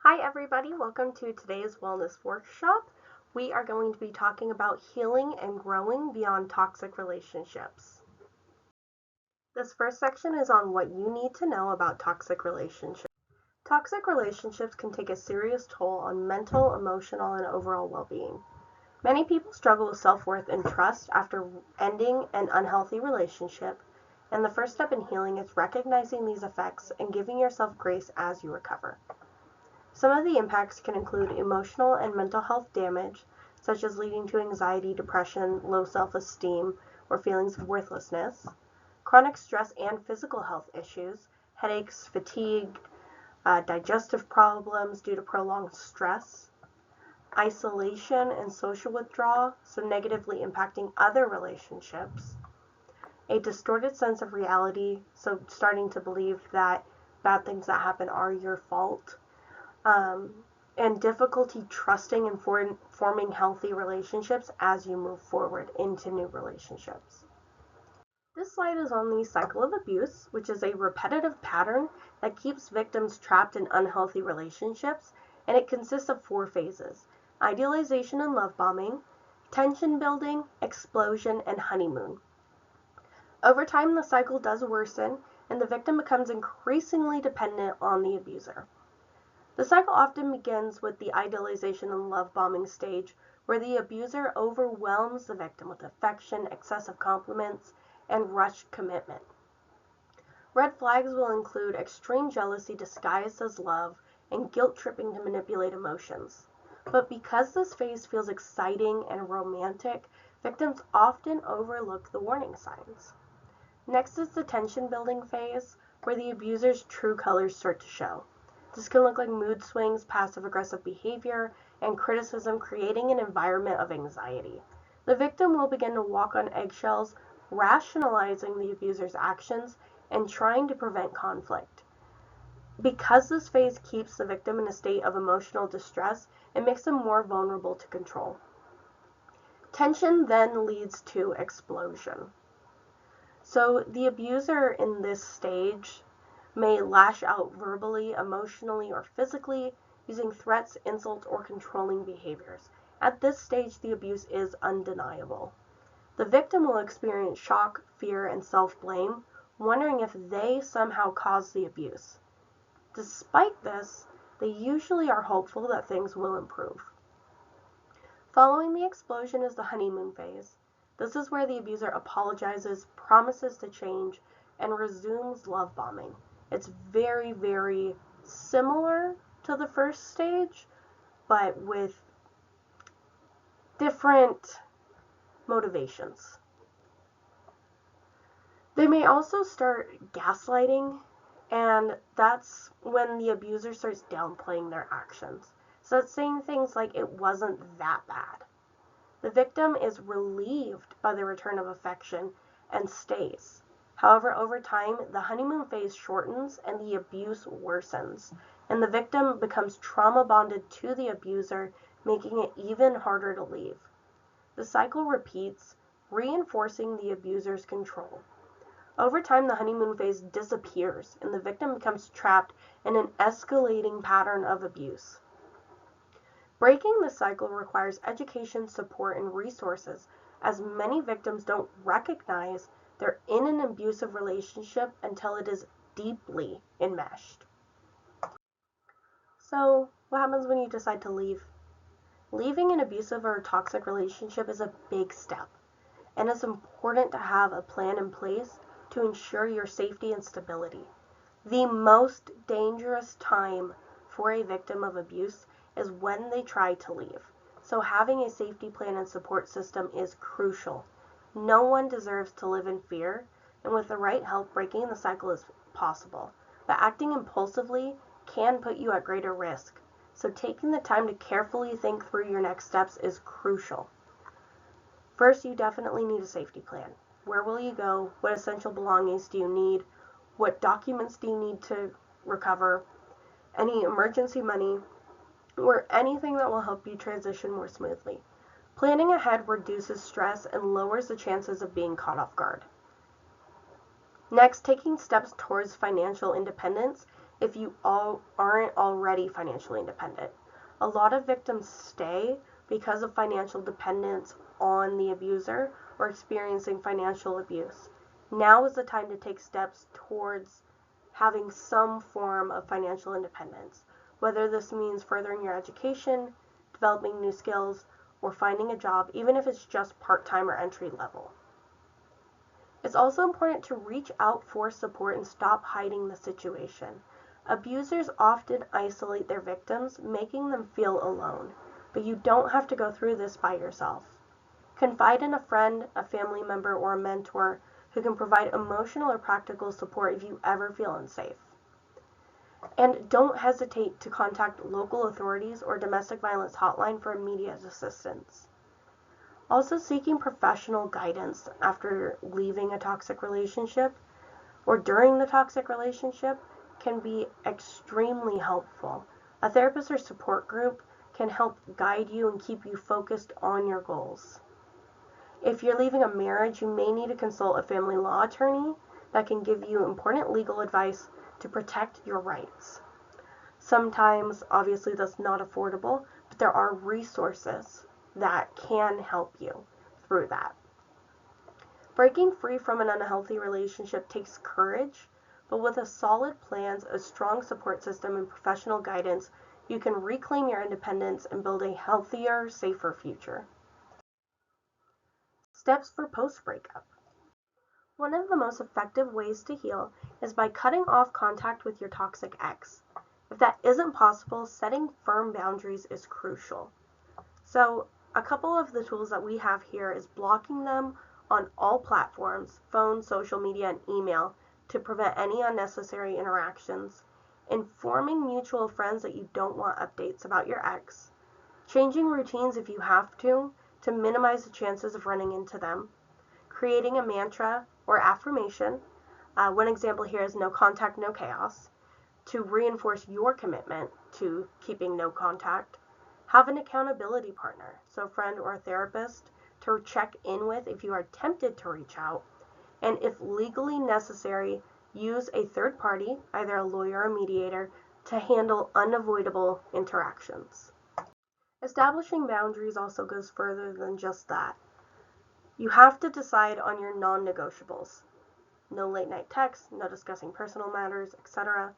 Hi everybody, welcome to today's wellness workshop. We are going to be talking about healing and growing beyond toxic relationships. This first section is on what you need to know about toxic relationships. Toxic relationships can take a serious toll on mental, emotional, and overall well-being. Many people struggle with self-worth and trust after ending an unhealthy relationship, and the first step in healing is recognizing these effects and giving yourself grace as you recover. Some of the impacts can include emotional and mental health damage, such as leading to anxiety, depression, low self-esteem, or feelings of worthlessness, chronic stress and physical health issues, headaches, fatigue, digestive problems due to prolonged stress, isolation and social withdrawal, so negatively impacting other relationships, a distorted sense of reality, so starting to believe that bad things that happen are your fault, and difficulty trusting and forming healthy relationships as you move forward into new relationships. This slide is on the cycle of abuse, which is a repetitive pattern that keeps victims trapped in unhealthy relationships, and it consists of 4 phases: idealization and love bombing, tension building, explosion, and honeymoon. Over time, the cycle does worsen, and the victim becomes increasingly dependent on the abuser. The cycle often begins with the idealization and love bombing stage, where the abuser overwhelms the victim with affection, excessive compliments, and rushed commitment. Red flags will include extreme jealousy disguised as love and guilt tripping to manipulate emotions. But because this phase feels exciting and romantic, victims often overlook the warning signs. Next is the tension building phase, where the abuser's true colors start to show. This can look like mood swings, passive-aggressive behavior, and criticism, creating an environment of anxiety. The victim will begin to walk on eggshells, rationalizing the abuser's actions and trying to prevent conflict. Because this phase keeps the victim in a state of emotional distress, it makes them more vulnerable to control. Tension then leads to explosion. So the abuser in this stage may lash out verbally, emotionally, or physically, using threats, insults, or controlling behaviors. At this stage, the abuse is undeniable. The victim will experience shock, fear, and self-blame, wondering if they somehow caused the abuse. Despite this, they usually are hopeful that things will improve. Following the explosion is the honeymoon phase. This is where the abuser apologizes, promises to change, and resumes love bombing. It's very, very similar to the first stage, but with different motivations. They may also start gaslighting, and that's when the abuser starts downplaying their actions. So it's saying things like it wasn't that bad. The victim is relieved by the return of affection and stays. However, over time, the honeymoon phase shortens and the abuse worsens, and the victim becomes trauma bonded to the abuser, making it even harder to leave. The cycle repeats, reinforcing the abuser's control. Over time, the honeymoon phase disappears, and the victim becomes trapped in an escalating pattern of abuse. Breaking the cycle requires education, support, and resources, as many victims don't recognize they're in an abusive relationship until it is deeply enmeshed. So, what happens when you decide to leave? Leaving an abusive or toxic relationship is a big step, and it's important to have a plan in place to ensure your safety and stability. The most dangerous time for a victim of abuse is when they try to leave. So having a safety plan and support system is crucial. No one deserves to live in fear, and with the right help, breaking the cycle is possible. But acting impulsively can put you at greater risk. So taking the time to carefully think through your next steps is crucial. First, you definitely need a safety plan. Where will you go? What essential belongings do you need? What documents do you need to recover? Any emergency money? Or anything that will help you transition more smoothly. Planning ahead reduces stress and lowers the chances of being caught off guard. Next, taking steps towards financial independence if you aren't already financially independent. A lot of victims stay because of financial dependence on the abuser or experiencing financial abuse. Now is the time to take steps towards having some form of financial independence, whether this means furthering your education, developing new skills, or finding a job, even if it's just part-time or entry level. It's also important to reach out for support and stop hiding the situation. Abusers often isolate their victims, making them feel alone, but you don't have to go through this by yourself. Confide in a friend, a family member, or a mentor who can provide emotional or practical support if you ever feel unsafe. And don't hesitate to contact local authorities or domestic violence hotline for immediate assistance. Also, seeking professional guidance after leaving a toxic relationship or during the toxic relationship can be extremely helpful. A therapist or support group can help guide you and keep you focused on your goals. If you're leaving a marriage, you may need to consult a family law attorney that can give you important legal advice to protect your rights. Sometimes, obviously, that's not affordable, but there are resources that can help you through that. Breaking free from an unhealthy relationship takes courage, but with a solid plans, a strong support system, and professional guidance, you can reclaim your independence and build a healthier, safer future. Steps for post-breakup. One of the most effective ways to heal is by cutting off contact with your toxic ex. If that isn't possible, setting firm boundaries is crucial. So, a couple of the tools that we have here is blocking them on all platforms, phone, social media, and email, to prevent any unnecessary interactions, informing mutual friends that you don't want updates about your ex, changing routines if you have to minimize the chances of running into them, creating a mantra or affirmation. One example here is no contact, no chaos, to reinforce your commitment to keeping no contact. Have an accountability partner, so a friend or a therapist, to check in with if you are tempted to reach out, and if legally necessary, use a third party, either a lawyer or mediator, to handle unavoidable interactions. Establishing boundaries also goes further than just that. You have to decide on your non-negotiables. No late night texts, no discussing personal matters, etc.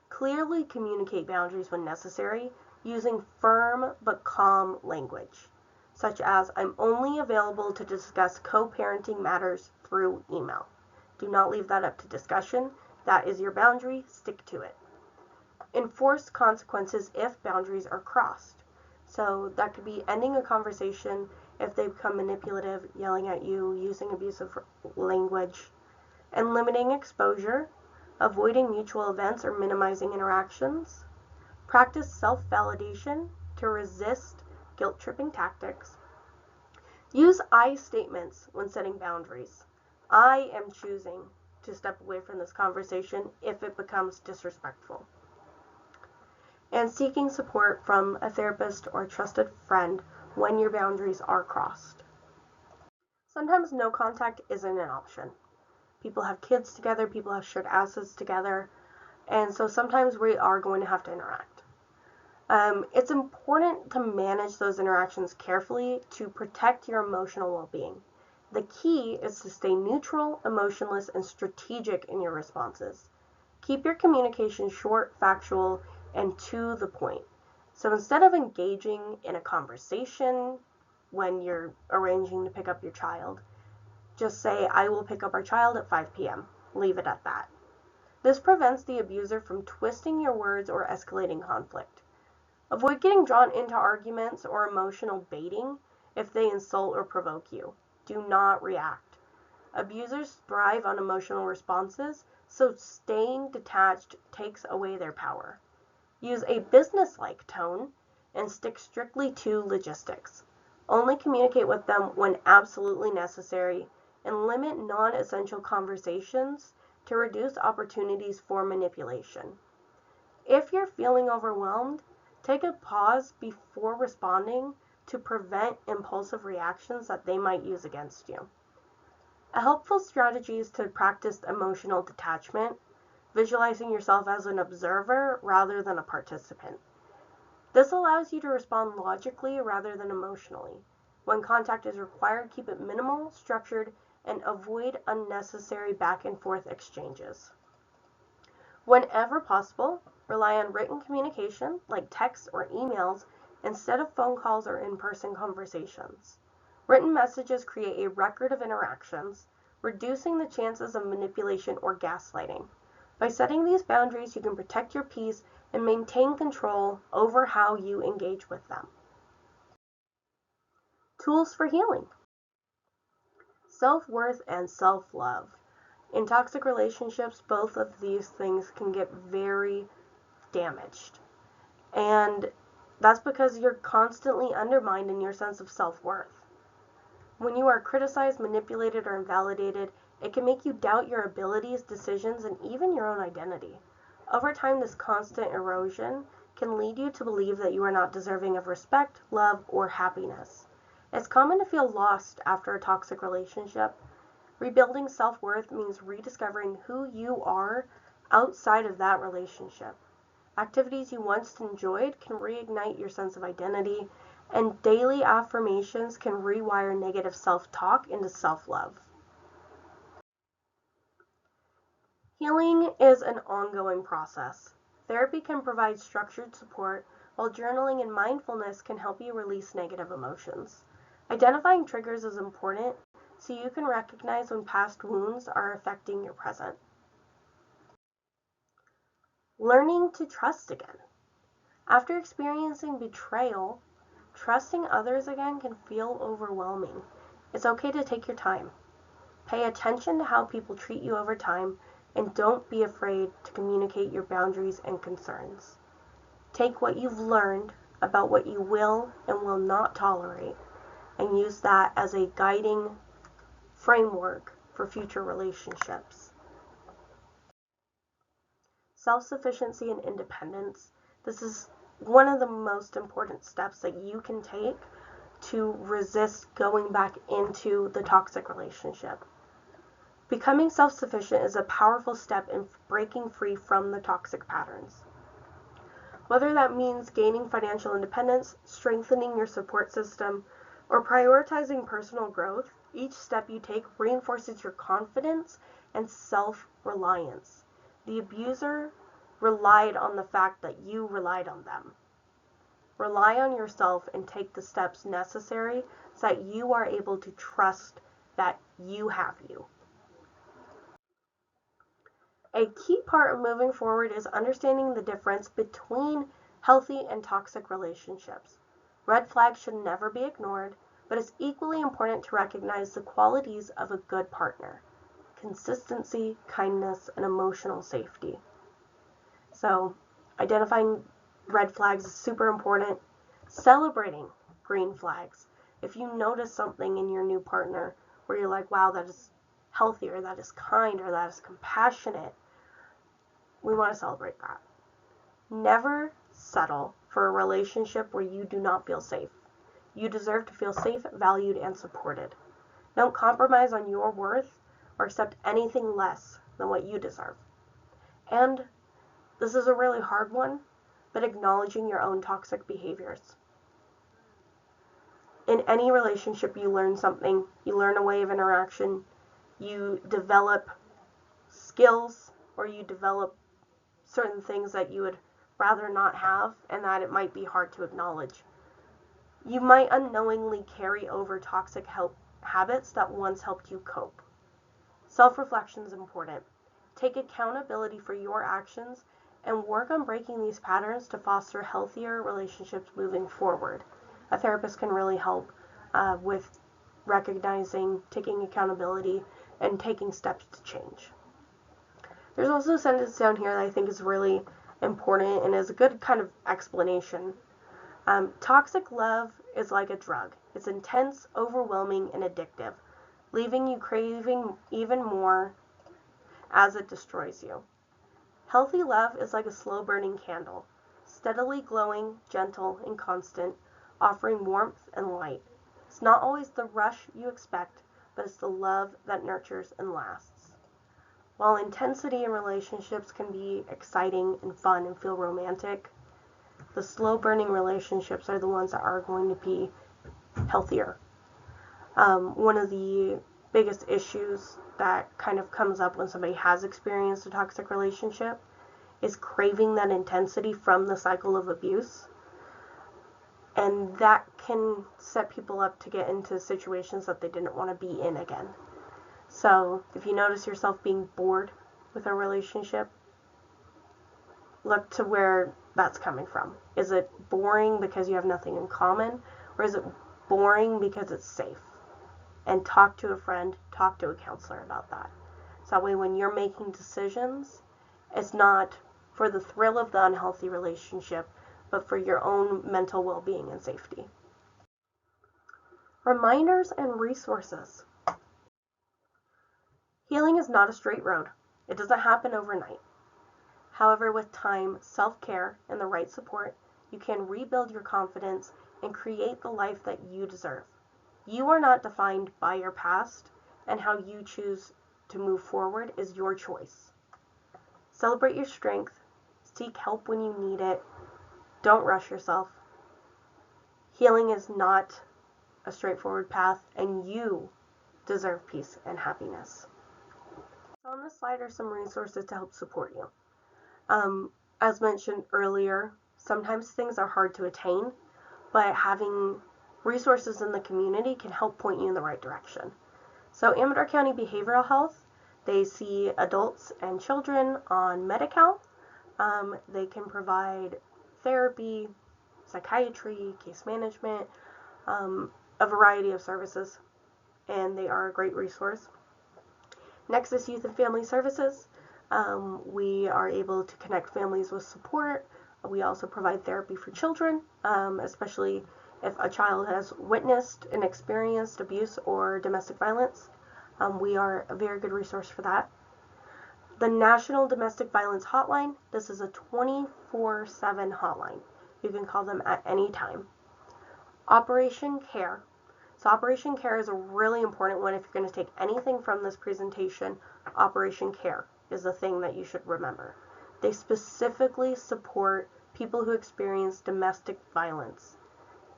Clearly communicate boundaries when necessary, using firm but calm language, such as, I'm only available to discuss co-parenting matters through email. Do not leave that up to discussion. That is your boundary. Stick to it. Enforce consequences if boundaries are crossed. So that could be ending a conversation if they become manipulative, yelling at you, using abusive language, and limiting exposure, avoiding mutual events or minimizing interactions. Practice self-validation to resist guilt-tripping tactics. Use I statements when setting boundaries. I am choosing to step away from this conversation if it becomes disrespectful. And seeking support from a therapist or a trusted friend when your boundaries are crossed. Sometimes no contact isn't an option. People have kids together, people have shared assets together, and so sometimes we are going to have to interact. It's important to manage those interactions carefully to protect your emotional well-being. The key is to stay neutral, emotionless, and strategic in your responses. Keep your communication short, factual, and to the point. So instead of engaging in a conversation when you're arranging to pick up your child, just say, I will pick up our child at 5 p.m. Leave it at that. This prevents the abuser from twisting your words or escalating conflict. Avoid getting drawn into arguments or emotional baiting if they insult or provoke you. Do not react. Abusers thrive on emotional responses, so staying detached takes away their power. Use a business-like tone and stick strictly to logistics. Only communicate with them when absolutely necessary, and limit non-essential conversations to reduce opportunities for manipulation. If you're feeling overwhelmed, take a pause before responding to prevent impulsive reactions that they might use against you. A helpful strategy is to practice emotional detachment, visualizing yourself as an observer rather than a participant. This allows you to respond logically rather than emotionally. When contact is required, keep it minimal, structured, and avoid unnecessary back and forth exchanges. Whenever possible, rely on written communication like texts or emails instead of phone calls or in-person conversations. Written messages create a record of interactions, reducing the chances of manipulation or gaslighting. By setting these boundaries, you can protect your peace and maintain control over how you engage with them. Tools for healing. Self-worth and self-love. In toxic relationships, both of these things can get very damaged. And that's because you're constantly undermined in your sense of self-worth. When you are criticized, manipulated, or invalidated, it can make you doubt your abilities, decisions, and even your own identity. Over time, this constant erosion can lead you to believe that you are not deserving of respect, love, or happiness. It's common to feel lost after a toxic relationship. Rebuilding self-worth means rediscovering who you are outside of that relationship. Activities you once enjoyed can reignite your sense of identity, and daily affirmations can rewire negative self-talk into self-love. Healing is an ongoing process. Therapy can provide structured support, while journaling and mindfulness can help you release negative emotions. Identifying triggers is important so you can recognize when past wounds are affecting your present. Learning to trust again. After experiencing betrayal, trusting others again can feel overwhelming. It's okay to take your time. Pay attention to how people treat you over time, and don't be afraid to communicate your boundaries and concerns. Take what you've learned about what you will and will not tolerate and use that as a guiding framework for future relationships. Self-sufficiency and independence. This is one of the most important steps that you can take to resist going back into the toxic relationship. Becoming self-sufficient is a powerful step in breaking free from the toxic patterns. Whether that means gaining financial independence, strengthening your support system, or prioritizing personal growth, each step you take reinforces your confidence and self-reliance. The abuser relied on the fact that you relied on them. Rely on yourself and take the steps necessary so that you are able to trust that you have you. A key part of moving forward is understanding the difference between healthy and toxic relationships. Red flags should never be ignored, but it's equally important to recognize the qualities of a good partner: consistency, kindness, and emotional safety. So, identifying red flags is super important. Celebrating green flags. If you notice something in your new partner where you're like, wow, that is healthy, or that is kind, or that is compassionate, we want to celebrate that. Never settle for a relationship where you do not feel safe. You deserve to feel safe, valued, and supported. Don't compromise on your worth or accept anything less than what you deserve. And this is a really hard one, but acknowledging your own toxic behaviors. In any relationship, you learn something. You learn a way of interaction. You develop skills, or you develop certain things that you would rather not have, and that it might be hard to acknowledge. You might unknowingly carry over toxic habits that once helped you cope. Self-reflection is important. Take accountability for your actions and work on breaking these patterns to foster healthier relationships moving forward. A therapist can really help with recognizing, taking accountability, and taking steps to change. There's also a sentence down here that I think is really important and is a good kind of explanation. Toxic love is like a drug. It's intense, overwhelming, and addictive, leaving you craving even more as it destroys you. Healthy love is like a slow-burning candle, steadily glowing, gentle, and constant, offering warmth and light. It's not always the rush you expect, but it's the love that nurtures and lasts. While intensity in relationships can be exciting and fun and feel romantic, the slow burning relationships are the ones that are going to be healthier. One of the biggest issues that kind of comes up when somebody has experienced a toxic relationship is craving that intensity from the cycle of abuse. And that can set people up to get into situations that they didn't want to be in again. So if you notice yourself being bored with a relationship, look to where that's coming from. Is it boring because you have nothing in common, or is it boring because it's safe? And talk to a friend, talk to a counselor about that. So that way when you're making decisions, it's not for the thrill of the unhealthy relationship, but for your own mental well-being and safety. Reminders and resources. Healing is not a straight road. It doesn't happen overnight. However, with time, self-care, and the right support, you can rebuild your confidence and create the life that you deserve. You are not defined by your past, and how you choose to move forward is your choice. Celebrate your strength. Seek help when you need it. Don't rush yourself. Healing is not a straightforward path, and you deserve peace and happiness. So on this slide are some resources to help support you. As mentioned earlier, sometimes things are hard to attain, but having resources in the community can help point you in the right direction. So Amador County Behavioral Health, they see adults and children on Medi-Cal. They can provide therapy, psychiatry, case management, a variety of services, and they are a great resource. Nexus Youth and Family Services, we are able to connect families with support. We also provide therapy for children, especially if a child has witnessed and experienced abuse or domestic violence. We are a very good resource for that. The National Domestic Violence Hotline, this is a 24/7 hotline. You can call them at any time. Operation Care. So Operation Care is a really important one. If you're going to take anything from this presentation, Operation Care is the thing that you should remember. They specifically support people who experience domestic violence.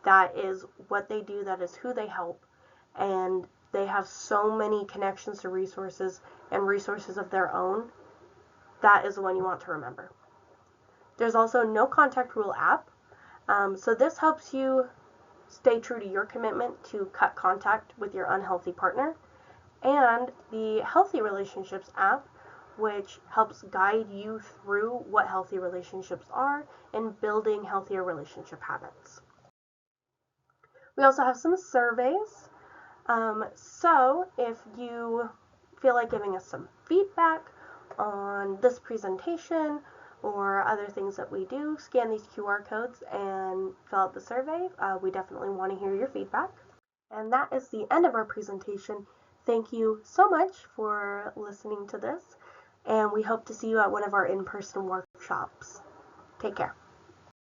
That is what they do, that is who they help, and they have so many connections to resources and resources of their own. That is the one you want to remember. There's also No Contact Rule app. So this helps you stay true to your commitment to cut contact with your unhealthy partner. And the Healthy Relationships app, which helps guide you through what healthy relationships are and building healthier relationship habits. We also have some surveys. So if you feel like giving us some feedback on this presentation or other things that we do, scan these QR codes and fill out the survey. We definitely want to hear your feedback. And that is the end of our presentation. Thank you so much for listening to this, and we hope to see you at one of our in-person workshops. Take care.